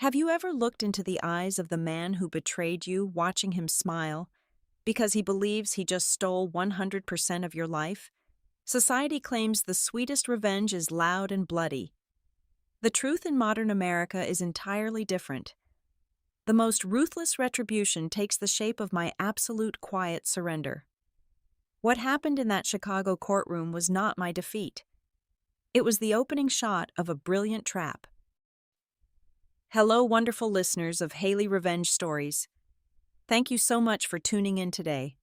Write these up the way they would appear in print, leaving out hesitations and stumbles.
Have you ever looked into the eyes of the man who betrayed you, watching him smile, because he believes he just stole 100% of your life? Society claims the sweetest revenge is loud and bloody. The truth in modern America is entirely different. The most ruthless retribution takes the shape of my absolute quiet surrender. What happened in that Chicago courtroom was not my defeat. It was the opening shot of a brilliant trap. Hello, wonderful listeners of Haley Revenge Stories. Thank you so much for tuning in today.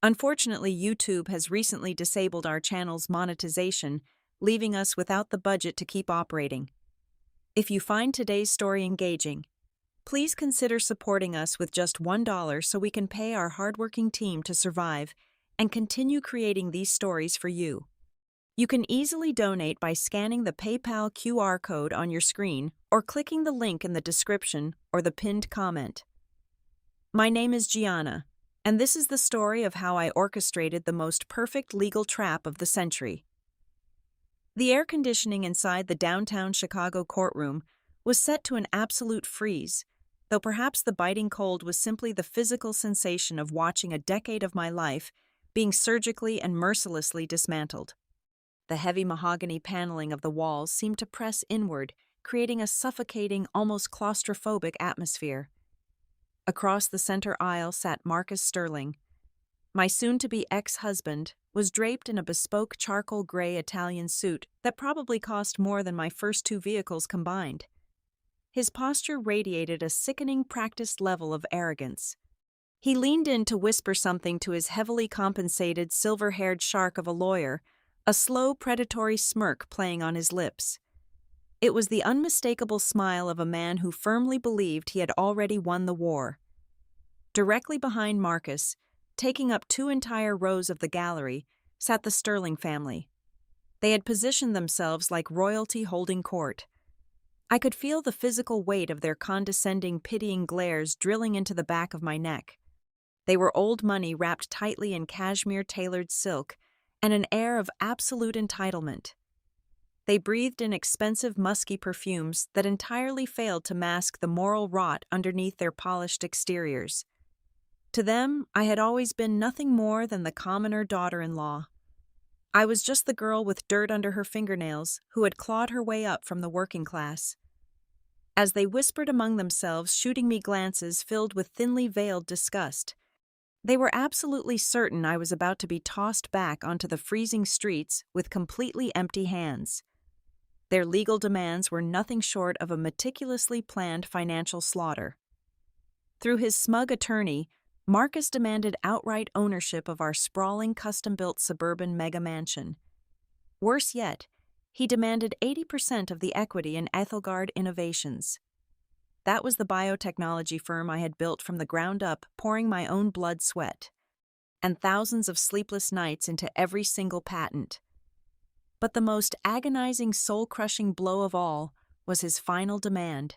Unfortunately, YouTube has recently disabled our channel's monetization, leaving us without the budget to keep operating. If you find today's story engaging, please consider supporting us with just $1 so we can pay our hardworking team to survive and continue creating these stories for you. You can easily donate by scanning the PayPal QR code on your screen or clicking the link in the description or the pinned comment. My name is Gianna, and this is the story of how I orchestrated the most perfect legal trap of the century. The air conditioning inside the downtown Chicago courtroom was set to an absolute freeze, though perhaps the biting cold was simply the physical sensation of watching a decade of my life being surgically and mercilessly dismantled. The heavy mahogany paneling of the walls seemed to press inward, creating a suffocating, almost claustrophobic atmosphere. Across the center aisle sat Marcus Sterling. My soon-to-be ex-husband was draped in a bespoke charcoal gray Italian suit that probably cost more than my first two vehicles combined. His posture radiated a sickening practiced level of arrogance. He leaned in to whisper something to his heavily compensated silver-haired shark of a lawyer, a slow, predatory smirk playing on his lips. It was the unmistakable smile of a man who firmly believed he had already won the war. Directly behind Marcus, taking up two entire rows of the gallery, sat the Sterling family. They had positioned themselves like royalty holding court. I could feel the physical weight of their condescending, pitying glares drilling into the back of my neck. They were old money wrapped tightly in cashmere-tailored silk, and an air of absolute entitlement. They breathed in expensive musky perfumes that entirely failed to mask the moral rot underneath their polished exteriors. To them, I had always been nothing more than the commoner daughter-in-law. I was just the girl with dirt under her fingernails who had clawed her way up from the working class. As they whispered among themselves, shooting me glances filled with thinly veiled disgust, they were absolutely certain I was about to be tossed back onto the freezing streets with completely empty hands. Their legal demands were nothing short of a meticulously planned financial slaughter. Through his smug attorney, Marcus demanded outright ownership of our sprawling custom-built suburban mega mansion. Worse yet, he demanded 80% of the equity in Ethelgard Innovations. That was the biotechnology firm I had built from the ground up, pouring my own blood sweat, and thousands of sleepless nights into every single patent. But the most agonizing, soul-crushing blow of all was his final demand.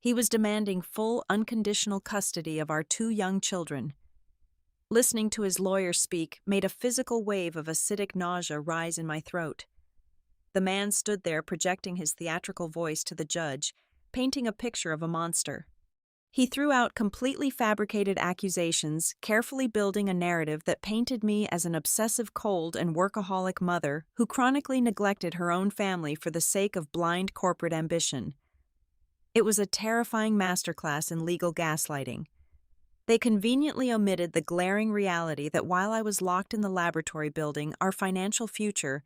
He was demanding full, unconditional custody of our two young children. Listening to his lawyer speak made a physical wave of acidic nausea rise in my throat. The man stood there projecting his theatrical voice to the judge, painting a picture of a monster. He threw out completely fabricated accusations, carefully building a narrative that painted me as an obsessive cold and workaholic mother who chronically neglected her own family for the sake of blind corporate ambition. It was a terrifying masterclass in legal gaslighting. They conveniently omitted the glaring reality that while I was locked in the laboratory building our financial future,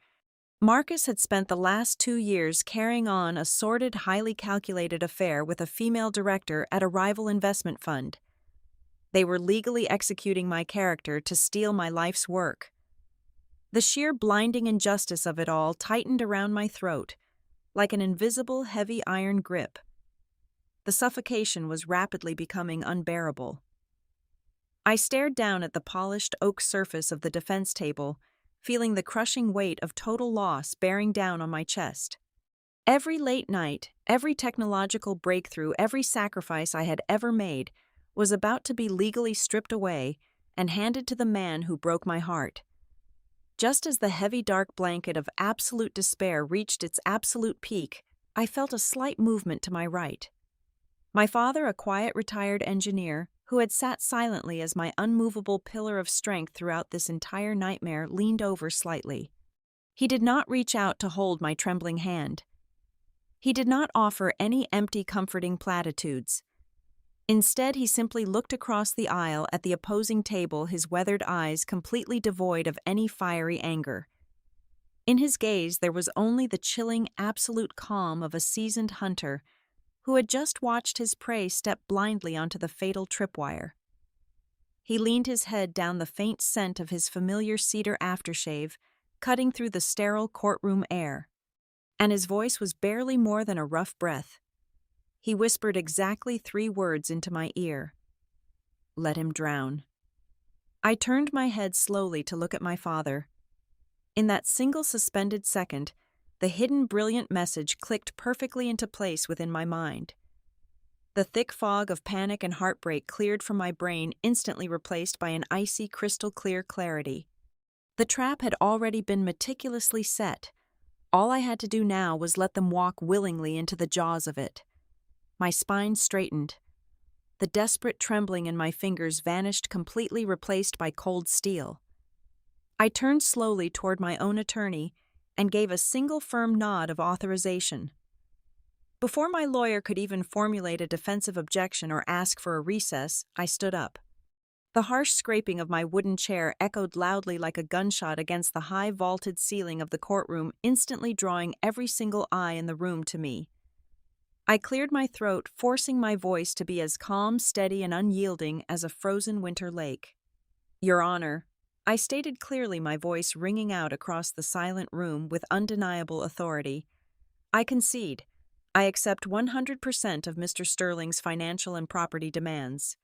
Marcus had spent the last 2 years carrying on a sordid, highly calculated affair with a female director at a rival investment fund. They were legally executing my character to steal my life's work. The sheer blinding injustice of it all tightened around my throat, like an invisible, heavy iron grip. The suffocation was rapidly becoming unbearable. I stared down at the polished oak surface of the defense table, feeling the crushing weight of total loss bearing down on my chest. Every late night, every technological breakthrough, every sacrifice I had ever made was about to be legally stripped away and handed to the man who broke my heart. Just as the heavy dark blanket of absolute despair reached its absolute peak, I felt a slight movement to my right. My father, a quiet retired engineer, who had sat silently as my unmovable pillar of strength throughout this entire nightmare, leaned over slightly. He did not reach out to hold my trembling hand. He did not offer any empty, comforting platitudes. Instead, he simply looked across the aisle at the opposing table, his weathered eyes completely devoid of any fiery anger. In his gaze, there was only the chilling, absolute calm of a seasoned hunter who had just watched his prey step blindly onto the fatal tripwire. He leaned his head down, the faint scent of his familiar cedar aftershave cutting through the sterile courtroom air, and his voice was barely more than a rough breath. He whispered exactly 3 words into my ear. "Let him drown." I turned my head slowly to look at my father. In that single suspended second, the hidden brilliant message clicked perfectly into place within my mind. The thick fog of panic and heartbreak cleared from my brain, instantly replaced by an icy, crystal-clear clarity. The trap had already been meticulously set. All I had to do now was let them walk willingly into the jaws of it. My spine straightened. The desperate trembling in my fingers vanished, completely replaced by cold steel. I turned slowly toward my own attorney and gave a single firm nod of authorization. Before my lawyer could even formulate a defensive objection or ask for a recess, I stood up. The harsh scraping of my wooden chair echoed loudly like a gunshot against the high vaulted ceiling of the courtroom, instantly drawing every single eye in the room to me. I cleared my throat, forcing my voice to be as calm, steady, and unyielding as a frozen winter lake. "Your Honor," I stated clearly, my voice ringing out across the silent room with undeniable authority, "I concede. I accept 100% of Mr. Sterling's financial and property demands."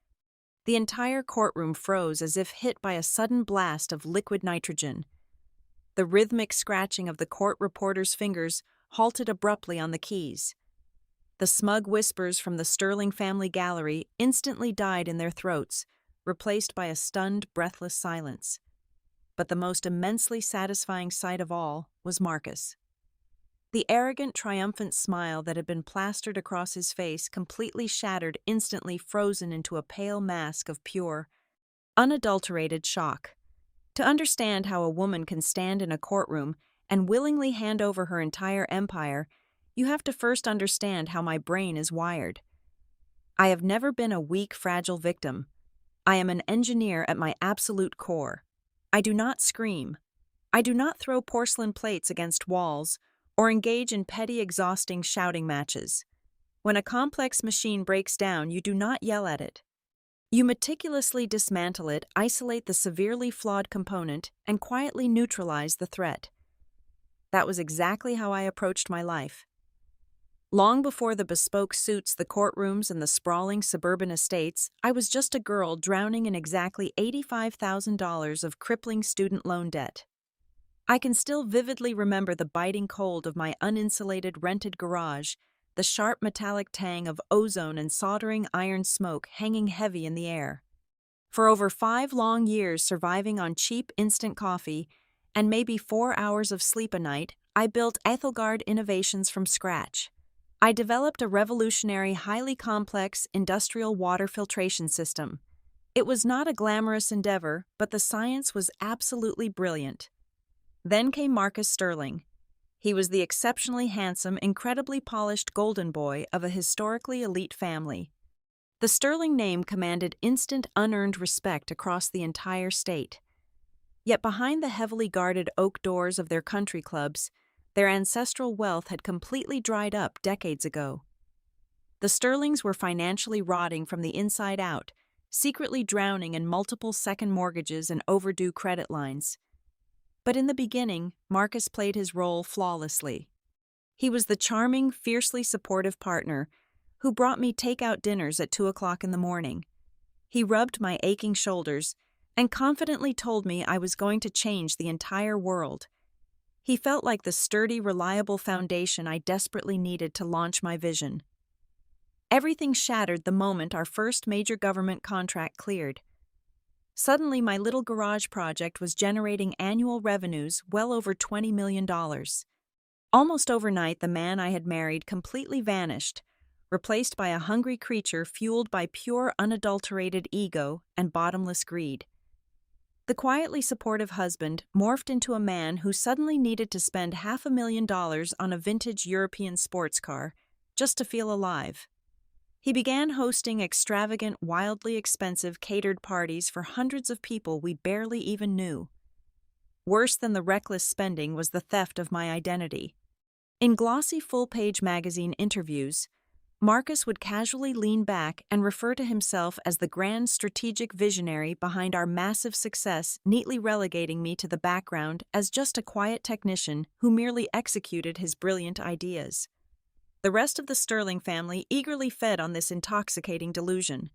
The entire courtroom froze as if hit by a sudden blast of liquid nitrogen. The rhythmic scratching of the court reporter's fingers halted abruptly on the keys. The smug whispers from the Sterling family gallery instantly died in their throats, replaced by a stunned, breathless silence. But the most immensely satisfying sight of all was Marcus. The arrogant, triumphant smile that had been plastered across his face completely shattered, instantly frozen into a pale mask of pure, unadulterated shock. To understand how a woman can stand in a courtroom and willingly hand over her entire empire, you have to first understand how my brain is wired. I have never been a weak, fragile victim. I am an engineer at my absolute core. I do not scream. I do not throw porcelain plates against walls or engage in petty, exhausting shouting matches. When a complex machine breaks down, you do not yell at it. You meticulously dismantle it, isolate the severely flawed component, and quietly neutralize the threat. That was exactly how I approached my life. Long before the bespoke suits, the courtrooms, and the sprawling suburban estates, I was just a girl drowning in exactly $85,000 of crippling student loan debt. I can still vividly remember the biting cold of my uninsulated rented garage, the sharp metallic tang of ozone and soldering iron smoke hanging heavy in the air. For over 5 long years, surviving on cheap instant coffee and maybe 4 hours of sleep a night, I built Ethelgard Innovations from scratch. I developed a revolutionary, highly complex industrial water filtration system. It was not a glamorous endeavor, but the science was absolutely brilliant. Then came Marcus Sterling. He was the exceptionally handsome, incredibly polished golden boy of a historically elite family. The Sterling name commanded instant, unearned respect across the entire state. Yet behind the heavily guarded oak doors of their country clubs, their ancestral wealth had completely dried up decades ago. The Sterlings were financially rotting from the inside out, secretly drowning in multiple second mortgages and overdue credit lines. But in the beginning, Marcus played his role flawlessly. He was the charming, fiercely supportive partner who brought me takeout dinners at 2 o'clock in the morning. He rubbed my aching shoulders and confidently told me I was going to change the entire world. He felt like the sturdy, reliable foundation I desperately needed to launch my vision. Everything shattered the moment our first major government contract cleared. Suddenly, my little garage project was generating annual revenues well over $20 million. Almost overnight, the man I had married completely vanished, replaced by a hungry creature fueled by pure unadulterated ego and bottomless greed. The quietly supportive husband morphed into a man who suddenly needed to spend $500,000 on a vintage European sports car just to feel alive. He began hosting extravagant, wildly expensive catered parties for hundreds of people we barely even knew. Worse than the reckless spending was the theft of my identity. In glossy full-page magazine interviews, Marcus would casually lean back and refer to himself as the grand strategic visionary behind our massive success, neatly relegating me to the background as just a quiet technician who merely executed his brilliant ideas. The rest of the Sterling family eagerly fed on this intoxicating delusion.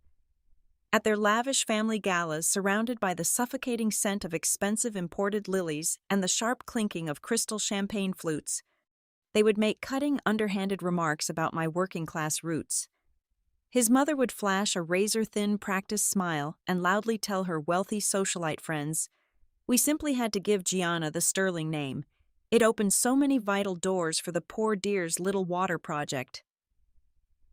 At their lavish family galas, surrounded by the suffocating scent of expensive imported lilies and the sharp clinking of crystal champagne flutes, they would make cutting, underhanded remarks about my working-class roots. His mother would flash a razor-thin, practiced smile and loudly tell her wealthy socialite friends, "We simply had to give Gianna the Sterling name. It opened so many vital doors for the poor dear's little water project."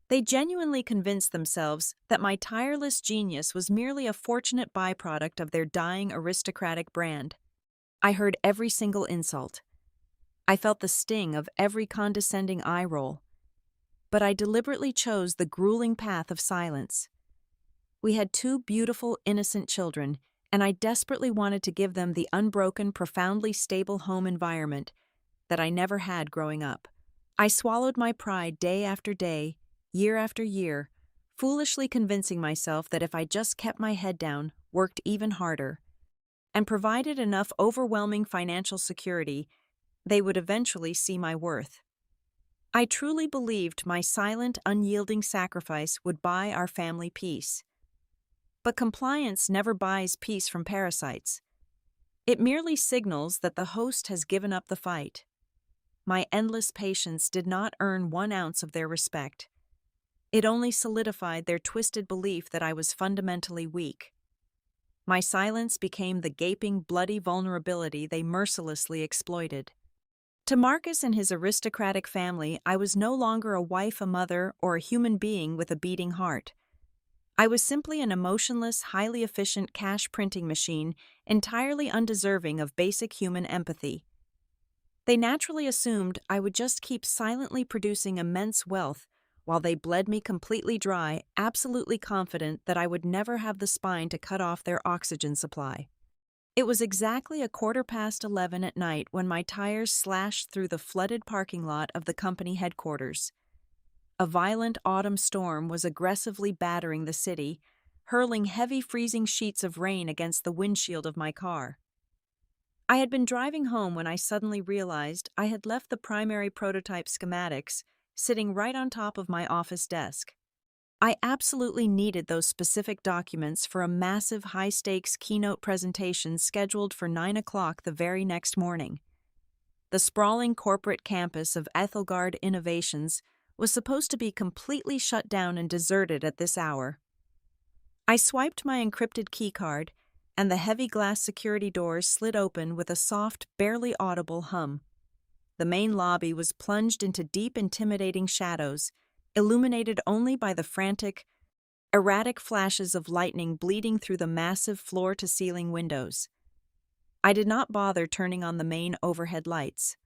They genuinely convinced themselves that my tireless genius was merely a fortunate byproduct of their dying aristocratic brand. I heard every single insult. I felt the sting of every condescending eye roll. But I deliberately chose the grueling path of silence. We had two beautiful, innocent children, and I desperately wanted to give them the unbroken, profoundly stable home environment that I never had growing up. I swallowed my pride day after day, year after year, foolishly convincing myself that if I just kept my head down, worked even harder, and provided enough overwhelming financial security, they would eventually see my worth. I truly believed my silent, unyielding sacrifice would buy our family peace. But compliance never buys peace from parasites. It merely signals that the host has given up the fight. My endless patience did not earn 1 ounce of their respect. It only solidified their twisted belief that I was fundamentally weak. My silence became the gaping, bloody vulnerability they mercilessly exploited. To Marcus and his aristocratic family, I was no longer a wife, a mother, or a human being with a beating heart. I was simply an emotionless, highly efficient cash printing machine, entirely undeserving of basic human empathy. They naturally assumed I would just keep silently producing immense wealth while they bled me completely dry, absolutely confident that I would never have the spine to cut off their oxygen supply. It was exactly 11:15 at night when my tires slashed through the flooded parking lot of the company headquarters. A violent autumn storm was aggressively battering the city, hurling heavy freezing sheets of rain against the windshield of my car. I had been driving home when I suddenly realized I had left the primary prototype schematics sitting right on top of my office desk. I absolutely needed those specific documents for a massive high-stakes keynote presentation scheduled for 9 o'clock the very next morning. The sprawling corporate campus of Ethelgard Innovations was supposed to be completely shut down and deserted at this hour. I swiped my encrypted keycard, and the heavy glass security doors slid open with a soft, barely audible hum. The main lobby was plunged into deep, intimidating shadows, illuminated only by the frantic, erratic flashes of lightning bleeding through the massive floor-to-ceiling windows. I did not bother turning on the main overhead lights.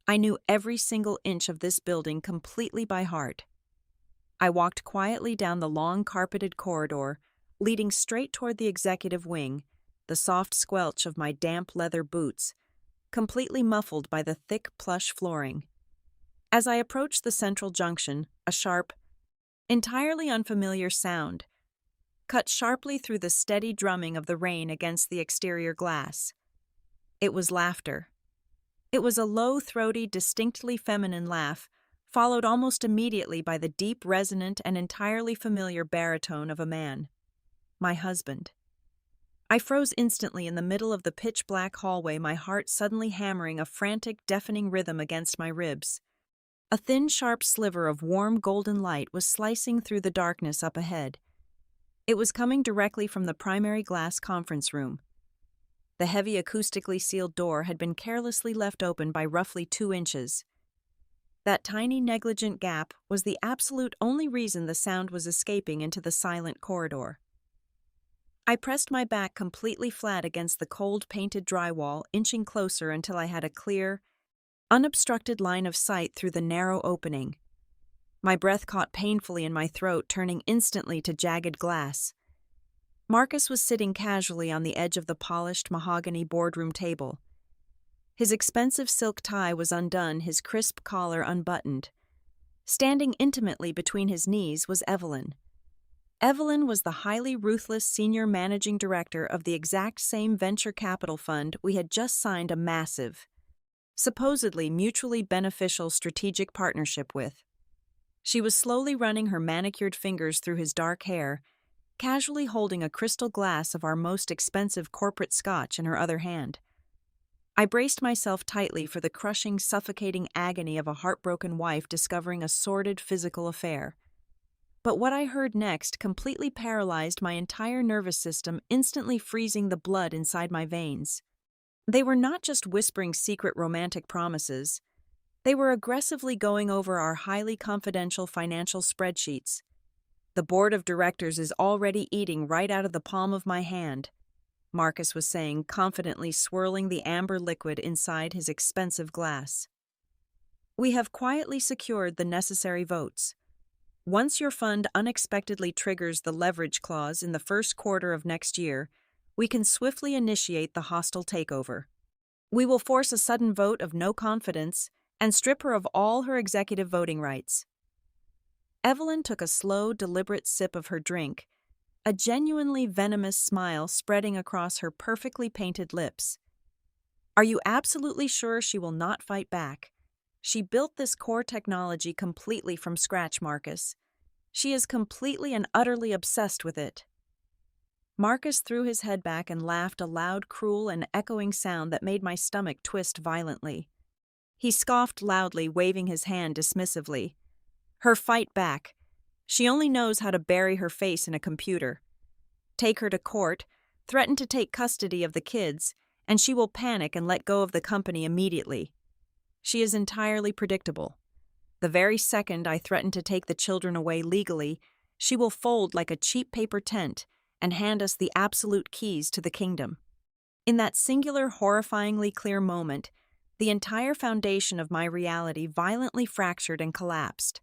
I knew every single inch of this building completely by heart. I walked quietly down the long carpeted corridor, leading straight toward the executive wing, the soft squelch of my damp leather boots, completely muffled by the thick plush flooring. As I approached the central junction, a sharp, entirely unfamiliar sound cut sharply through the steady drumming of the rain against the exterior glass. It was laughter. It was a low, throaty, distinctly feminine laugh, followed almost immediately by the deep, resonant, and entirely familiar baritone of a man. My husband. I froze instantly in the middle of the pitch-black hallway, my heart suddenly hammering a frantic, deafening rhythm against my ribs. A thin, sharp sliver of warm, golden light was slicing through the darkness up ahead. It was coming directly from the primary glass conference room. The heavy, acoustically sealed door had been carelessly left open by roughly 2 inches. That tiny negligent gap was the absolute only reason the sound was escaping into the silent corridor. I pressed my back completely flat against the cold painted drywall, inching closer until I had a clear, unobstructed line of sight through the narrow opening. My breath caught painfully in my throat, turning instantly to jagged glass. Marcus was sitting casually on the edge of the polished mahogany boardroom table. His expensive silk tie was undone, his crisp collar unbuttoned. Standing intimately between his knees was Evelyn. Evelyn was the highly ruthless senior managing director of the exact same venture capital fund we had just signed a massive, supposedly mutually beneficial strategic partnership with. She was slowly running her manicured fingers through his dark hair, casually holding a crystal glass of our most expensive corporate scotch in her other hand. I braced myself tightly for the crushing, suffocating agony of a heartbroken wife discovering a sordid physical affair. But what I heard next completely paralyzed my entire nervous system, instantly freezing the blood inside my veins. They were not just whispering secret romantic promises. They were aggressively going over our highly confidential financial spreadsheets. "The board of directors is already eating right out of the palm of my hand," Marcus was saying, confidently swirling the amber liquid inside his expensive glass. "We have quietly secured the necessary votes. Once your fund unexpectedly triggers the leverage clause in the first quarter of next year, we can swiftly initiate the hostile takeover. We will force a sudden vote of no confidence and strip her of all her executive voting rights." Evelyn took a slow, deliberate sip of her drink, a genuinely venomous smile spreading across her perfectly painted lips. "Are you absolutely sure she will not fight back? She built this core technology completely from scratch, Marcus. She is completely and utterly obsessed with it." Marcus threw his head back and laughed, a loud, cruel, and echoing sound that made my stomach twist violently. He scoffed loudly, waving his hand dismissively. "Her fight back. She only knows how to bury her face in a computer. Take her to court, threaten to take custody of the kids, and she will panic and let go of the company immediately. She is entirely predictable. The very second I threaten to take the children away legally, she will fold like a cheap paper tent and hand us the absolute keys to the kingdom." In that singular, horrifyingly clear moment, the entire foundation of my reality violently fractured and collapsed.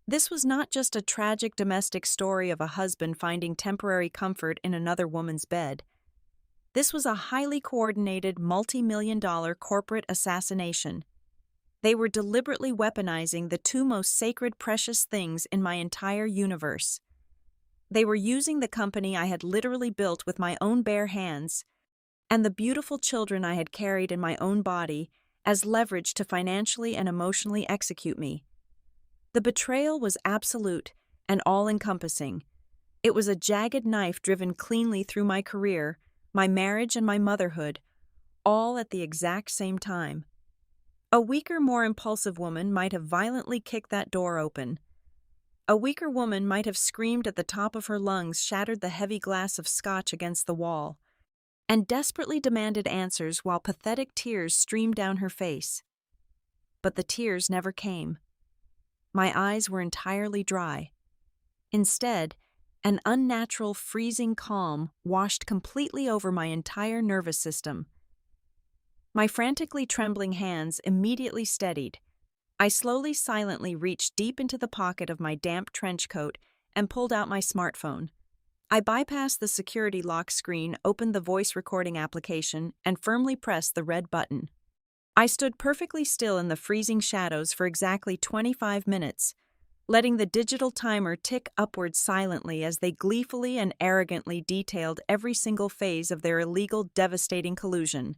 This was not just a tragic domestic story of a husband finding temporary comfort in another woman's bed. This was a highly coordinated, multi-million-dollar corporate assassination. They were deliberately weaponizing the two most sacred, precious things in my entire universe. They were using the company I had literally built with my own bare hands, and the beautiful children I had carried in my own body, as leverage to financially and emotionally execute me. The betrayal was absolute and all-encompassing. It was a jagged knife driven cleanly through my career, my marriage, and my motherhood, all at the exact same time. A weaker, more impulsive woman might have violently kicked that door open. A weaker woman might have screamed at the top of her lungs, shattered the heavy glass of scotch against the wall, and desperately demanded answers while pathetic tears streamed down her face. But the tears never came. My eyes were entirely dry. Instead, an unnatural, freezing calm washed completely over my entire nervous system. My frantically trembling hands immediately steadied. I slowly, silently reached deep into the pocket of my damp trench coat and pulled out my smartphone. I bypassed the security lock screen, opened the voice recording application, and firmly pressed the red button. I stood perfectly still in the freezing shadows for exactly 25 minutes, letting the digital timer tick upward silently as they gleefully and arrogantly detailed every single phase of their illegal, devastating collusion.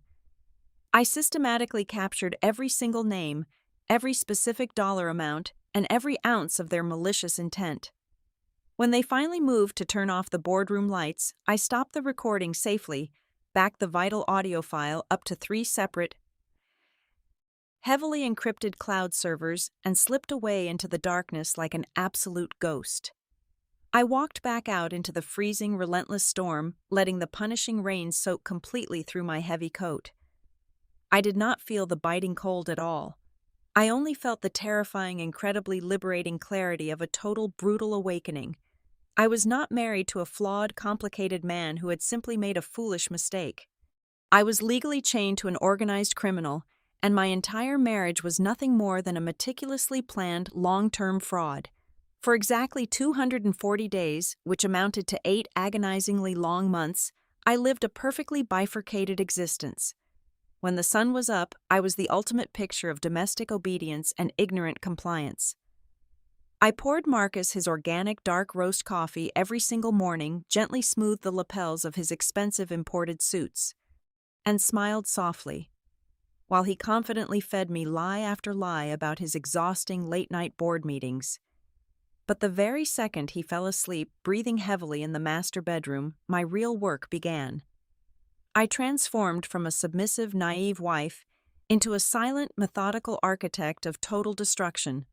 I systematically captured every single name, every specific dollar amount, and every ounce of their malicious intent. When they finally moved to turn off the boardroom lights, I stopped the recording safely, backed the vital audio file up to 3 separate, heavily encrypted cloud servers, and slipped away into the darkness like an absolute ghost. I walked back out into the freezing, relentless storm, letting the punishing rain soak completely through my heavy coat. I did not feel the biting cold at all. I only felt the terrifying, incredibly liberating clarity of a total brutal awakening. I was not married to a flawed, complicated man who had simply made a foolish mistake. I was legally chained to an organized criminal, and my entire marriage was nothing more than a meticulously planned, long-term fraud. For exactly 240 days, which amounted to 8 agonizingly long months, I lived a perfectly bifurcated existence. When the sun was up, I was the ultimate picture of domestic obedience and ignorant compliance. I poured Marcus his organic dark roast coffee every single morning, gently smoothed the lapels of his expensive imported suits, and smiled softly, while he confidently fed me lie after lie about his exhausting late-night board meetings. But the very second he fell asleep, breathing heavily in the master bedroom, my real work began. I transformed from a submissive, naive wife into a silent, methodical architect of total destruction.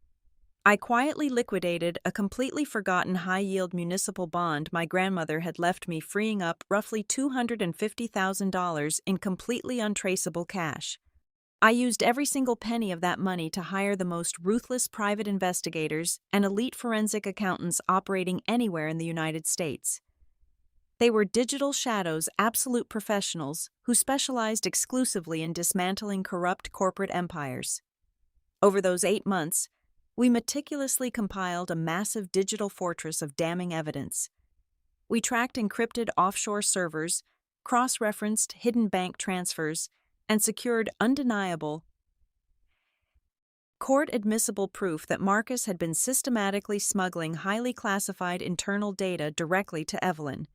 I quietly liquidated a completely forgotten high-yield municipal bond my grandmother had left me, freeing up roughly $250,000 in completely untraceable cash. I used every single penny of that money to hire the most ruthless private investigators and elite forensic accountants operating anywhere in the United States. They were digital shadows, absolute professionals who specialized exclusively in dismantling corrupt corporate empires. Over those 8 months, we meticulously compiled a massive digital fortress of damning evidence. We tracked encrypted offshore servers, cross-referenced hidden bank transfers, and secured undeniable, court-admissible proof that Marcus had been systematically smuggling highly classified internal data directly to Evelyn.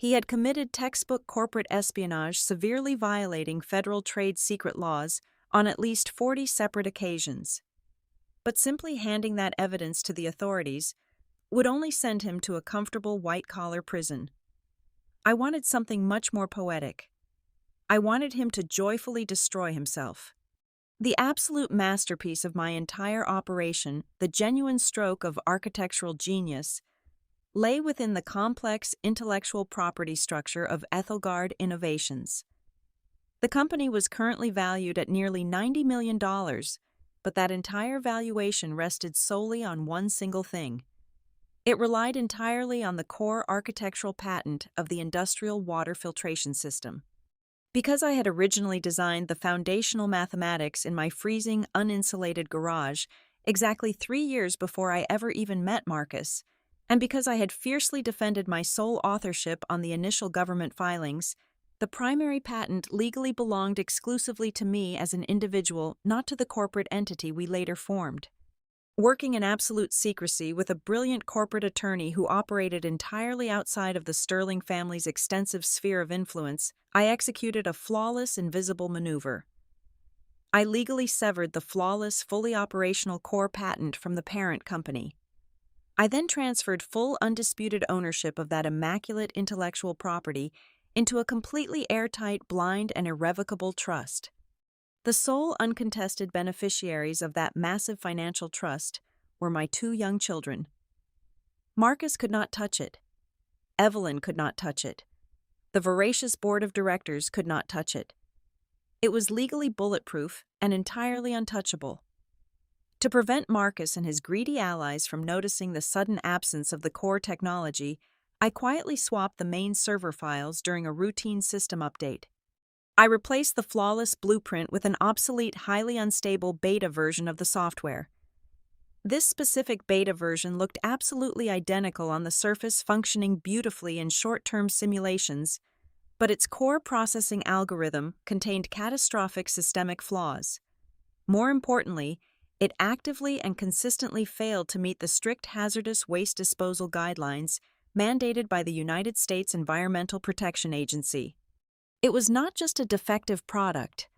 He had committed textbook corporate espionage, severely violating federal trade secret laws on at least 40 separate occasions. But simply handing that evidence to the authorities would only send him to a comfortable white-collar prison. I wanted something much more poetic. I wanted him to joyfully destroy himself. The absolute masterpiece of my entire operation, the genuine stroke of architectural genius, lay within the complex intellectual property structure of Ethelgard Innovations. The company was currently valued at nearly $90 million, but that entire valuation rested solely on one single thing. It relied entirely on the core architectural patent of the industrial water filtration system. Because I had originally designed the foundational mathematics in my freezing, uninsulated garage exactly 3 years before I ever even met Marcus, and because I had fiercely defended my sole authorship on the initial government filings, the primary patent legally belonged exclusively to me as an individual, not to the corporate entity we later formed. Working in absolute secrecy with a brilliant corporate attorney who operated entirely outside of the Sterling family's extensive sphere of influence, I executed a flawless, invisible maneuver. I legally severed the flawless, fully operational core patent from the parent company. I then transferred full, undisputed ownership of that immaculate intellectual property into a completely airtight, blind, and irrevocable trust. The sole uncontested beneficiaries of that massive financial trust were my 2 young children. Marcus could not touch it. Evelyn could not touch it. The voracious board of directors could not touch it. It was legally bulletproof and entirely untouchable. To prevent Marcus and his greedy allies from noticing the sudden absence of the core technology, I quietly swapped the main server files during a routine system update. I replaced the flawless blueprint with an obsolete, highly unstable beta version of the software. This specific beta version looked absolutely identical on the surface, functioning beautifully in short-term simulations, but its core processing algorithm contained catastrophic systemic flaws. More importantly, it actively and consistently failed to meet the strict hazardous waste disposal guidelines mandated by the United States Environmental Protection Agency. It was not just a defective product.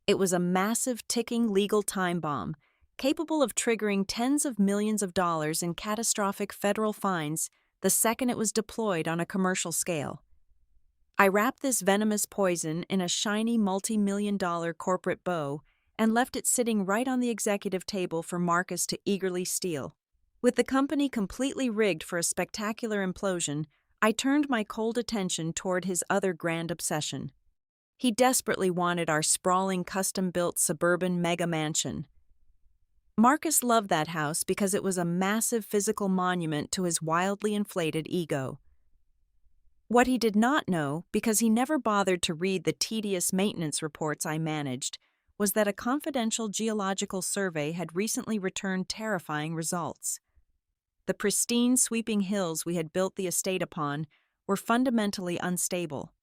It was a massive, ticking legal time bomb, capable of triggering tens of millions of dollars in catastrophic federal fines the second it was deployed on a commercial scale. I wrapped this venomous poison in a shiny multi-million-dollar corporate bow and left it sitting right on the executive table for Marcus to eagerly steal. With the company completely rigged for a spectacular implosion, I turned my cold attention toward his other grand obsession. He desperately wanted our sprawling, custom-built suburban mega mansion. Marcus loved that house because it was a massive physical monument to his wildly inflated ego. What he did not know, because he never bothered to read the tedious maintenance reports I managed, was that a confidential geological survey had recently returned terrifying results. The pristine, sweeping hills we had built the estate upon were fundamentally unstable.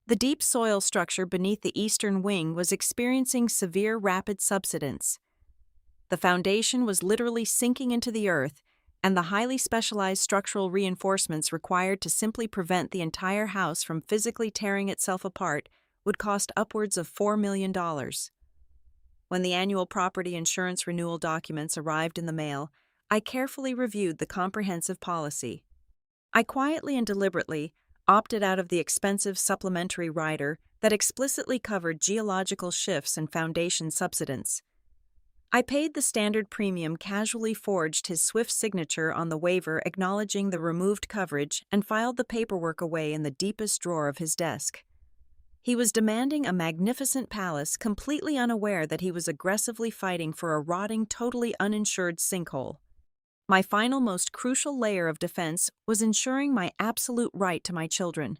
The deep soil structure beneath the eastern wing was experiencing severe rapid subsidence. The foundation was literally sinking into the earth, and the highly specialized structural reinforcements required to simply prevent the entire house from physically tearing itself apart would cost upwards of $4 million. When the annual property insurance renewal documents arrived in the mail, I carefully reviewed the comprehensive policy. I quietly and deliberately opted out of the expensive supplementary rider that explicitly covered geological shifts and foundation subsidence. I paid the standard premium, casually forged his swift signature on the waiver acknowledging the removed coverage, and filed the paperwork away in the deepest drawer of his desk. He was demanding a magnificent palace, completely unaware that he was aggressively fighting for a rotting, totally uninsured sinkhole. My final, most crucial layer of defense was ensuring my absolute right to my children.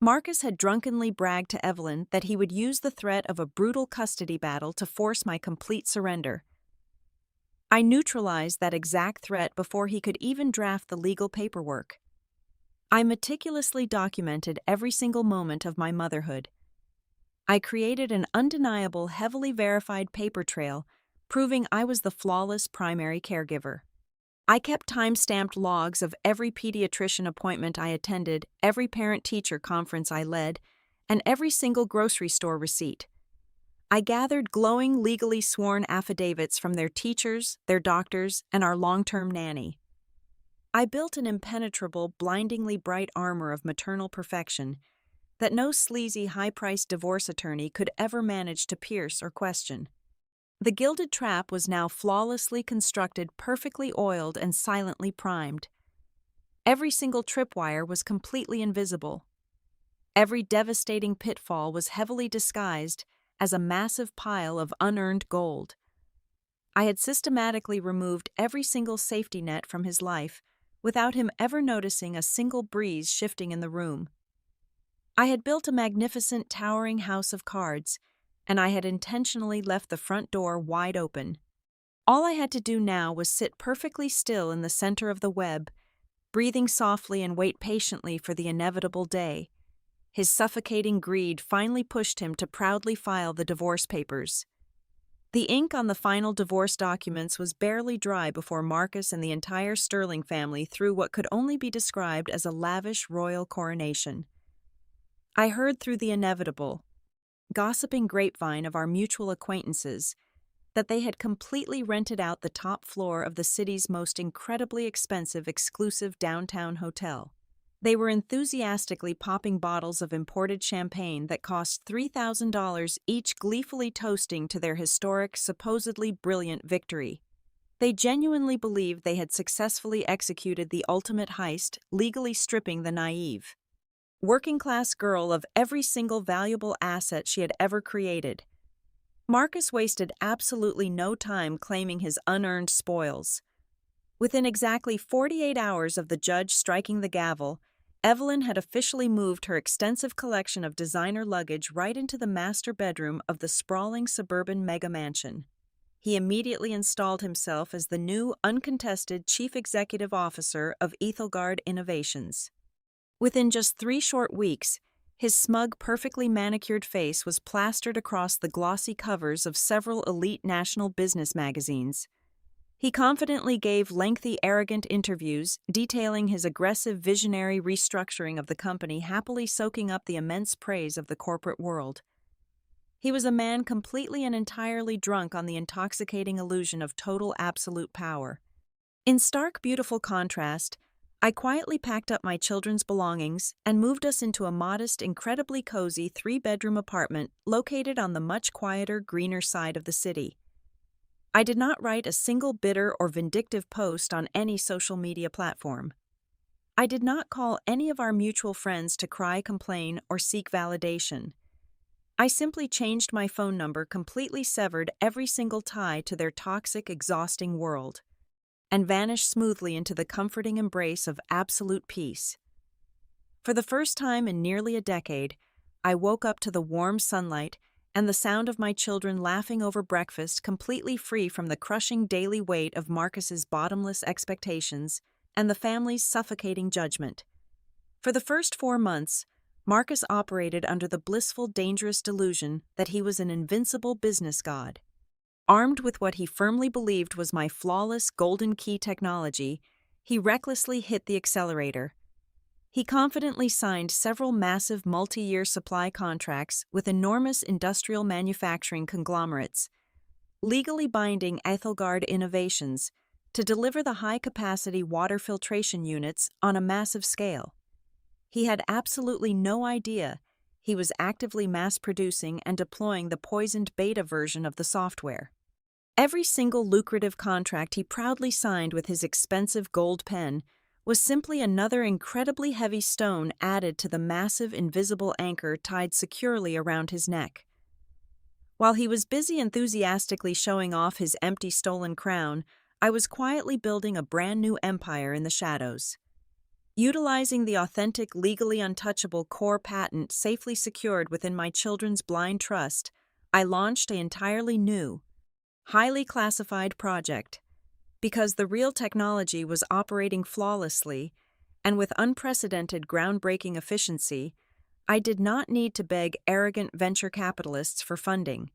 Marcus had drunkenly bragged to Evelyn that he would use the threat of a brutal custody battle to force my complete surrender. I neutralized that exact threat before he could even draft the legal paperwork. I meticulously documented every single moment of my motherhood. I created an undeniable, heavily verified paper trail proving I was the flawless primary caregiver. I kept time-stamped logs of every pediatrician appointment I attended, every parent-teacher conference I led, and every single grocery store receipt. I gathered glowing, legally sworn affidavits from their teachers, their doctors, and our long-term nanny. I built an impenetrable, blindingly bright armor of maternal perfection that no sleazy, high-priced divorce attorney could ever manage to pierce or question. The gilded trap was now flawlessly constructed, perfectly oiled, and silently primed. Every single tripwire was completely invisible. Every devastating pitfall was heavily disguised as a massive pile of unearned gold. I had systematically removed every single safety net from his life without him ever noticing a single breeze shifting in the room. I had built a magnificent, towering house of cards, and I had intentionally left the front door wide open. All I had to do now was sit perfectly still in the center of the web, breathing softly and wait patiently for the inevitable day. His suffocating greed finally pushed him to proudly file the divorce papers. The ink on the final divorce documents was barely dry before Marcus and the entire Sterling family threw what could only be described as a lavish royal coronation. I heard through the inevitable, gossiping grapevine of our mutual acquaintances that they had completely rented out the top floor of the city's most incredibly expensive exclusive downtown hotel. They were enthusiastically popping bottles of imported champagne that cost $3,000 each, gleefully toasting to their historic, supposedly brilliant victory. They genuinely believed they had successfully executed the ultimate heist, legally stripping the naive, working-class girl of every single valuable asset she had ever created. Marcus wasted absolutely no time claiming his unearned spoils. Within exactly 48 hours of the judge striking the gavel, Evelyn had officially moved her extensive collection of designer luggage right into the master bedroom of the sprawling suburban mega mansion. He immediately installed himself as the new, uncontested chief executive officer of Ethelgard Innovations. Within just 3 short weeks, his smug, perfectly manicured face was plastered across the glossy covers of several elite national business magazines. He confidently gave lengthy, arrogant interviews detailing his aggressive, visionary restructuring of the company, happily soaking up the immense praise of the corporate world. He was a man completely and entirely drunk on the intoxicating illusion of total, absolute power. In stark, beautiful contrast, I quietly packed up my children's belongings and moved us into a modest, incredibly cozy 3-bedroom apartment located on the much quieter, greener side of the city. I did not write a single bitter or vindictive post on any social media platform. I did not call any of our mutual friends to cry, complain, or seek validation. I simply changed my phone number, completely severed every single tie to their toxic, exhausting world, and vanished smoothly into the comforting embrace of absolute peace. For the first time in nearly a decade, I woke up to the warm sunlight and the sound of my children laughing over breakfast, completely free from the crushing daily weight of Marcus's bottomless expectations and the family's suffocating judgment. For the first 4 months, Marcus operated under the blissful, dangerous delusion that he was an invincible business god. Armed with what he firmly believed was my flawless golden key technology, he recklessly hit the accelerator. He confidently signed several massive multi-year supply contracts with enormous industrial manufacturing conglomerates, legally binding Ethelgard Innovations to deliver the high-capacity water filtration units on a massive scale. He had absolutely no idea he was actively mass-producing and deploying the poisoned beta version of the software. Every single lucrative contract he proudly signed with his expensive gold pen was simply another incredibly heavy stone added to the massive invisible anchor tied securely around his neck. While he was busy enthusiastically showing off his empty stolen crown, I was quietly building a brand new empire in the shadows. Utilizing the authentic, legally untouchable core patent safely secured within my children's blind trust, I launched an entirely new, highly classified project. Because the real technology was operating flawlessly and with unprecedented groundbreaking efficiency, I did not need to beg arrogant venture capitalists for funding.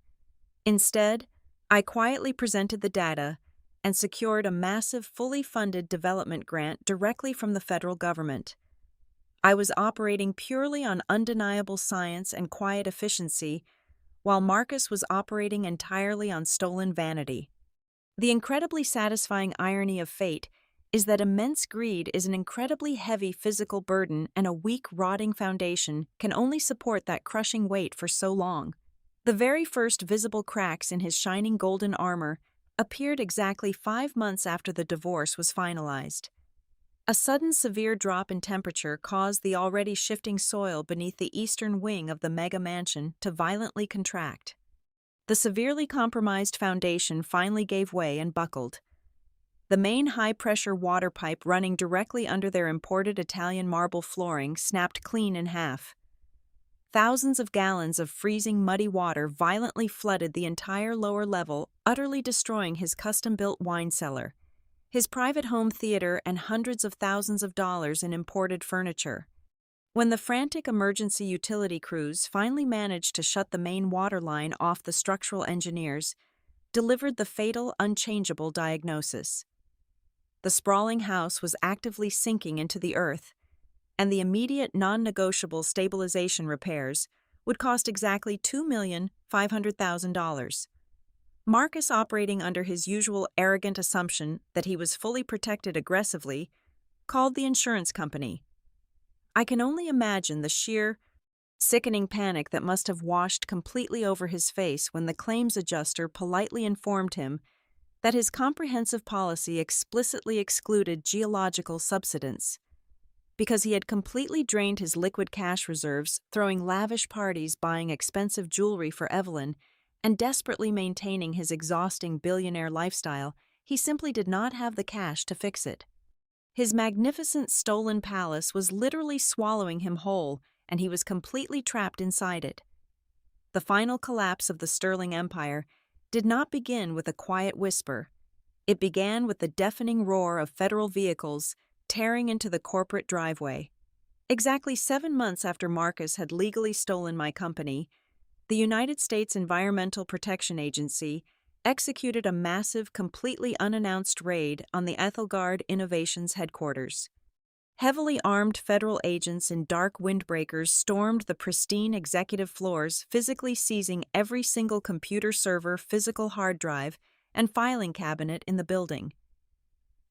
Instead, I quietly presented the data and secured a massive, fully funded development grant directly from the federal government. I was operating purely on undeniable science and quiet efficiency, while Marcus was operating entirely on stolen vanity. The incredibly satisfying irony of fate is that immense greed is an incredibly heavy physical burden, and a weak, rotting foundation can only support that crushing weight for so long. The very first visible cracks in his shining golden armor appeared exactly 5 months after the divorce was finalized. A sudden severe drop in temperature caused the already shifting soil beneath the eastern wing of the mega mansion to violently contract. The severely compromised foundation finally gave way and buckled. The main high-pressure water pipe running directly under their imported Italian marble flooring snapped clean in half. Thousands of gallons of freezing muddy water violently flooded the entire lower level, utterly destroying his custom-built wine cellar, his private home theater, and hundreds of thousands of dollars in imported furniture. When the frantic emergency utility crews finally managed to shut the main water line off, the structural engineers delivered the fatal, unchangeable diagnosis. The sprawling house was actively sinking into the earth, and the immediate non-negotiable stabilization repairs would cost exactly $2,500,000. Marcus, operating under his usual arrogant assumption that he was fully protected aggressively, called the insurance company. I can only imagine the sheer, sickening panic that must have washed completely over his face when the claims adjuster politely informed him that his comprehensive policy explicitly excluded geological subsidence. Because he had completely drained his liquid cash reserves, throwing lavish parties, buying expensive jewelry for Evelyn, and desperately maintaining his exhausting billionaire lifestyle, he simply did not have the cash to fix it. His magnificent stolen palace was literally swallowing him whole, and he was completely trapped inside it. The final collapse of the Sterling Empire did not begin with a quiet whisper. It began with the deafening roar of federal vehicles tearing into the corporate driveway. Exactly 7 months after Marcus had legally stolen my company, the United States Environmental Protection Agency executed a massive, completely unannounced raid on the Ethelgard Innovations headquarters. Heavily armed federal agents in dark windbreakers stormed the pristine executive floors, physically seizing every single computer server, physical hard drive, and filing cabinet in the building.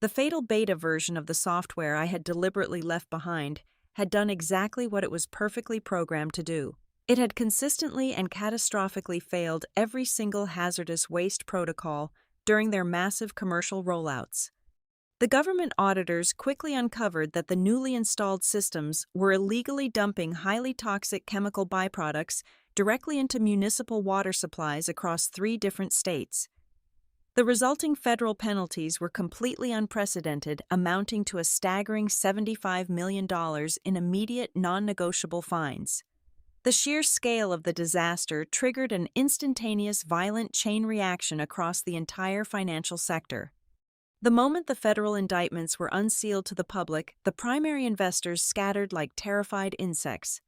The fatal beta version of the software I had deliberately left behind had done exactly what it was perfectly programmed to do. It had consistently and catastrophically failed every single hazardous waste protocol during their massive commercial rollouts. The government auditors quickly uncovered that the newly installed systems were illegally dumping highly toxic chemical byproducts directly into municipal water supplies across 3 different states. The resulting federal penalties were completely unprecedented, amounting to a staggering $75 million in immediate, non-negotiable fines. The sheer scale of the disaster triggered an instantaneous, violent chain reaction across the entire financial sector. The moment the federal indictments were unsealed to the public, the primary investors scattered like terrified insects.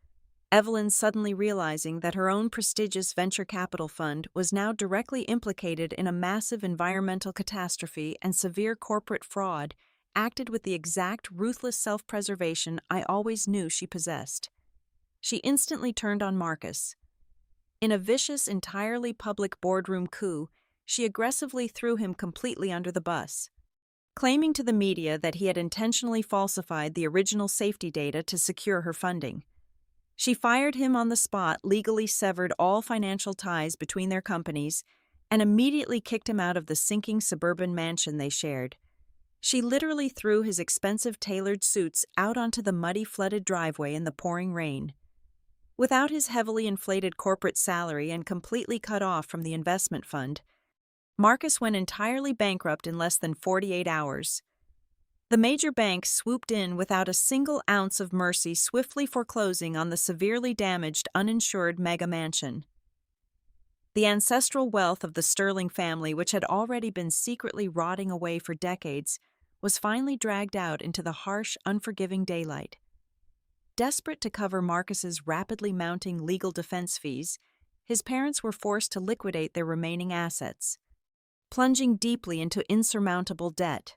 Evelyn, suddenly realizing that her own prestigious venture capital fund was now directly implicated in a massive environmental catastrophe and severe corporate fraud, acted with the exact ruthless self-preservation I always knew she possessed. She instantly turned on Marcus. In a vicious, entirely public boardroom coup, she aggressively threw him completely under the bus. Claiming to the media that he had intentionally falsified the original safety data to secure her funding. She fired him on the spot, legally severed all financial ties between their companies, and immediately kicked him out of the sinking suburban mansion they shared. She literally threw his expensive tailored suits out onto the muddy, flooded driveway in the pouring rain. Without his heavily inflated corporate salary and completely cut off from the investment fund, Marcus went entirely bankrupt in less than 48 hours. The major banks swooped in without a single ounce of mercy, swiftly foreclosing on the severely damaged, uninsured mega mansion. The ancestral wealth of the Sterling family, which had already been secretly rotting away for decades, was finally dragged out into the harsh, unforgiving daylight. Desperate to cover Marcus's rapidly mounting legal defense fees, his parents were forced to liquidate their remaining assets, plunging deeply into insurmountable debt.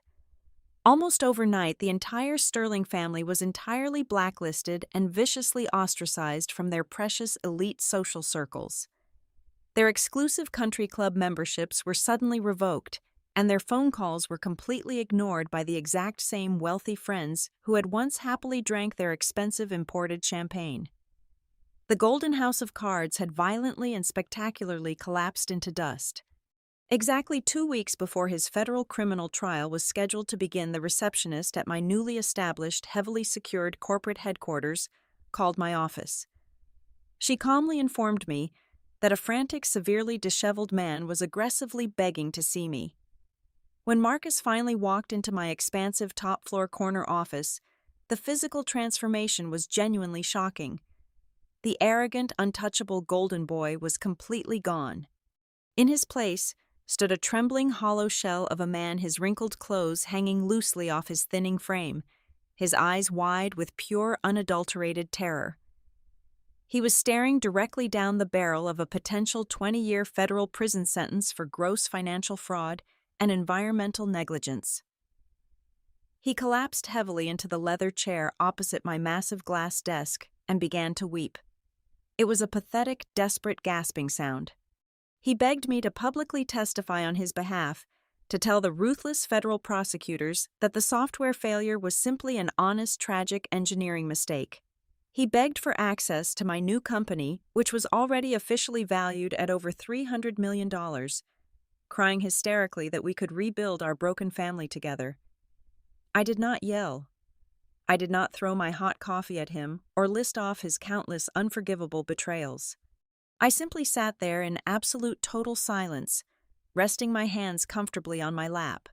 Almost overnight, the entire Sterling family was entirely blacklisted and viciously ostracized from their precious elite social circles. Their exclusive country club memberships were suddenly revoked, and their phone calls were completely ignored by the exact same wealthy friends who had once happily drank their expensive imported champagne. The Golden House of Cards had violently and spectacularly collapsed into dust. Exactly 2 weeks before his federal criminal trial was scheduled to begin, the receptionist at my newly established, heavily secured corporate headquarters called my office. She calmly informed me that a frantic, severely disheveled man was aggressively begging to see me. When Marcus finally walked into my expansive top-floor corner office, the physical transformation was genuinely shocking. The arrogant, untouchable golden boy was completely gone. In his place stood a trembling, hollow shell of a man, his wrinkled clothes hanging loosely off his thinning frame, his eyes wide with pure, unadulterated terror. He was staring directly down the barrel of a potential 20-year federal prison sentence for gross financial fraud and environmental negligence. He collapsed heavily into the leather chair opposite my massive glass desk and began to weep. It was a pathetic, desperate gasping sound. He begged me to publicly testify on his behalf, to tell the ruthless federal prosecutors that the software failure was simply an honest, tragic engineering mistake. He begged for access to my new company, which was already officially valued at over $300 million, crying hysterically that we could rebuild our broken family together. I did not yell. I did not throw my hot coffee at him or list off his countless unforgivable betrayals. I simply sat there in absolute total silence, resting my hands comfortably on my lap.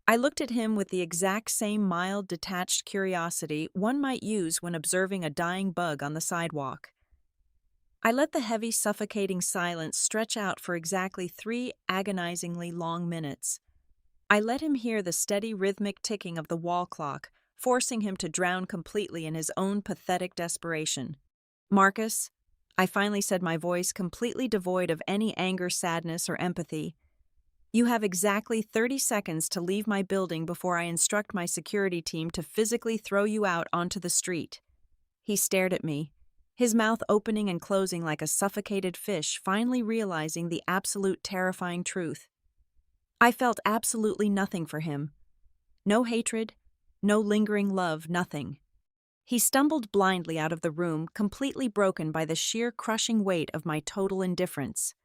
I looked at him with the exact same mild, detached curiosity one might use when observing a dying bug on the sidewalk. I let the heavy, suffocating silence stretch out for exactly 3 agonizingly long minutes. I let him hear the steady, rhythmic ticking of the wall clock, forcing him to drown completely in his own pathetic desperation. "Marcus," I finally said, my voice completely devoid of any anger, sadness, or empathy, "you have exactly 30 seconds to leave my building before I instruct my security team to physically throw you out onto the street." He stared at me, his mouth opening and closing like a suffocated fish, finally realizing the absolute terrifying truth. I felt absolutely nothing for him. No hatred, no lingering love, nothing. He stumbled blindly out of the room, completely broken by the sheer crushing weight of my total indifference.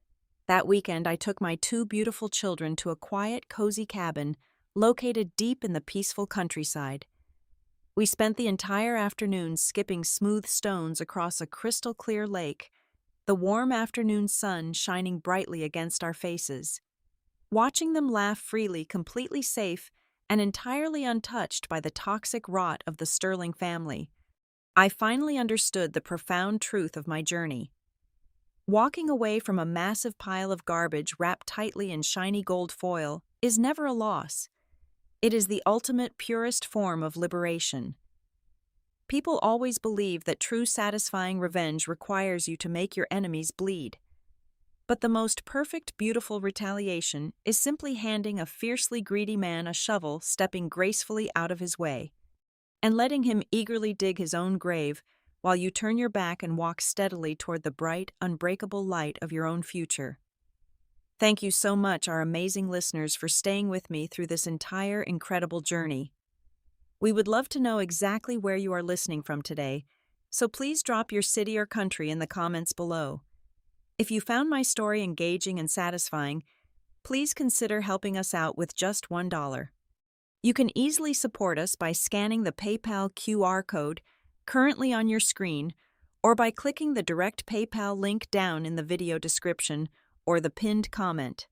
That weekend, I took my 2 beautiful children to a quiet, cozy cabin located deep in the peaceful countryside. We spent the entire afternoon skipping smooth stones across a crystal-clear lake, the warm afternoon sun shining brightly against our faces. Watching them laugh freely, completely safe, and entirely untouched by the toxic rot of the Sterling family, I finally understood the profound truth of my journey. Walking away from a massive pile of garbage wrapped tightly in shiny gold foil is never a loss. It is the ultimate, purest form of liberation. People always believe that true satisfying revenge requires you to make your enemies bleed. But the most perfect, beautiful retaliation is simply handing a fiercely greedy man a shovel, stepping gracefully out of his way, and letting him eagerly dig his own grave while you turn your back and walk steadily toward the bright, unbreakable light of your own future. Thank you so much, our amazing listeners, for staying with me through this entire incredible journey. We would love to know exactly where you are listening from today, so please drop your city or country in the comments below. If you found my story engaging and satisfying, please consider helping us out with just $1. You can easily support us by scanning the PayPal QR code currently on your screen, or by clicking the direct PayPal link down in the video description or the pinned comment.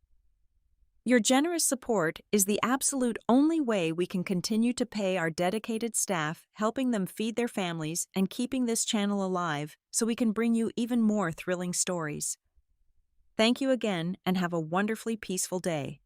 Your generous support is the absolute only way we can continue to pay our dedicated staff, helping them feed their families and keeping this channel alive so we can bring you even more thrilling stories. Thank you again and have a wonderfully peaceful day.